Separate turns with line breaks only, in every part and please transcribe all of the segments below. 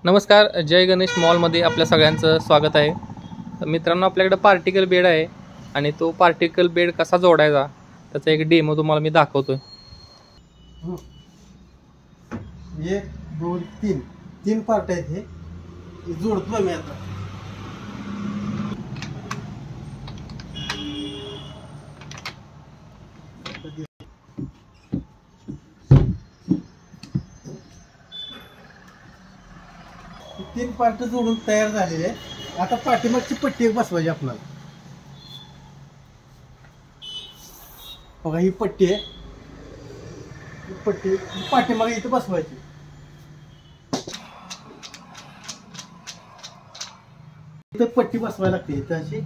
नमस्कार, जय गणेश मॉलमध्ये आपल्या सगळ्यांचं स्वागत आहे. मित्रांनो, आपल्याकडे पार्टिकल बेड आहे आणि तो पार्टिकल बेड कसा जोडायचा त्याचा एक डेमो तुम्हाला मी दाखवतोय.
1 2 3 3 पार्ट आहेत. हे जोडतोय मी आता. तीन पार्ट जोडून तयार झालेले. आता पाठीमागची पट्टी एक बसवायची आपल्याला. बघा, ही पट्टी आहे. ही पट्टी पाठीमागे इथं बसवायची. इथं पट्टी बसवायला लागते. इथं अशी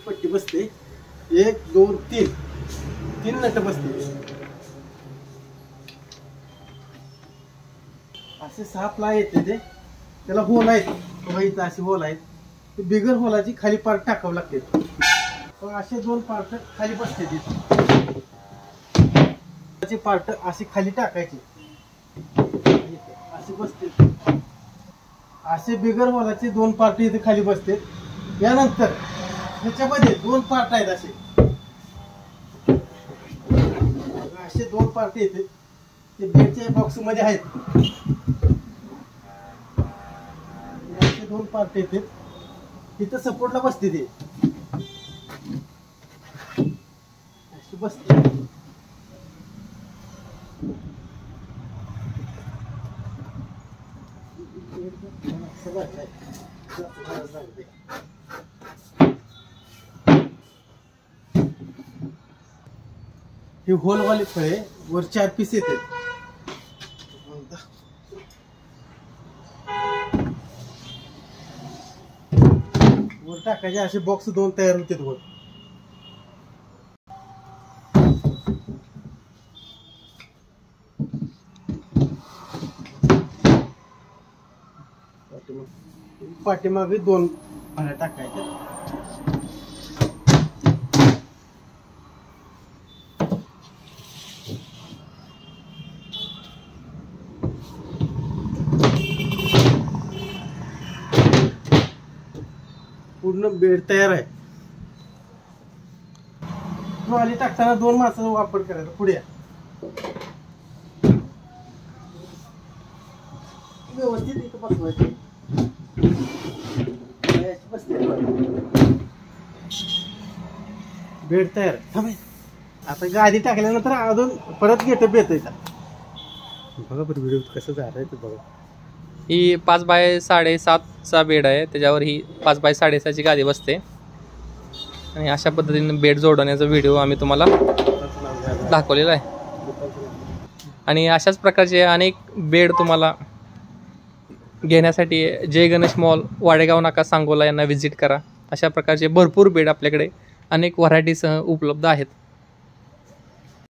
पट्टी बसते. 1 2 3 3 नट बसते. असे 6 प्लाय येते. ते त्याला होल आहेत. बघा, इथं असे होल आहेत. ते बिगर होलाची खाली पार्ट टाकावं लागते. असे 2 पार्ट खाली बसते. तिथे पार्ट असे खाली टाकायचे. असे बसते. असे बिगर होलाचे 2 पार्ट इथे खाली बसते. यानंतर ह्याच्यामध्ये 2 पार्ट आहेत. असे 2 पार्ट येते. ते बेडच्या बॉक्स मध्ये आहेत. 2 पार्ट येते. तिथं सपोर्टला बसते. ते अशी बसते. ही होलवाली फळे वर 4 पीस येते. वर टाकायचे. असे बॉक्स 2 तयार होते. वर पाठीमागे 2 फळ्या टाकायच्या. पूर्ण बेड तयार आहे. ट्रॉली टाकताना 2 मासाचा वापर करायचा. पुढे व्यवस्थित इथं बसवायचे. बेड तयार. आता गादी टाकल्यानंतर अजून परत गेटअप येत. बघा बरं व्हिडिओ कसं झालंय ते बघा.
ही 5 बाय 7.5चा बेड आहे. त्याच्यावर ही 5 बाय 7.5ची गादी बसते आणि अशा पद्धतीने बेड जोडण्याचा व्हिडिओ आम्ही तुम्हाला दाखवलेला आहे. आणि अशाच प्रकारचे अनेक बेड तुम्हाला घेण्यासाठी जय गणेश मॉल, वाडेगाव नाका, सांगोला यांना व्हिजिट करा. अशा प्रकारचे भरपूर बेड आपल्याकडे अनेक व्हरायटीसह उपलब्ध आहेत.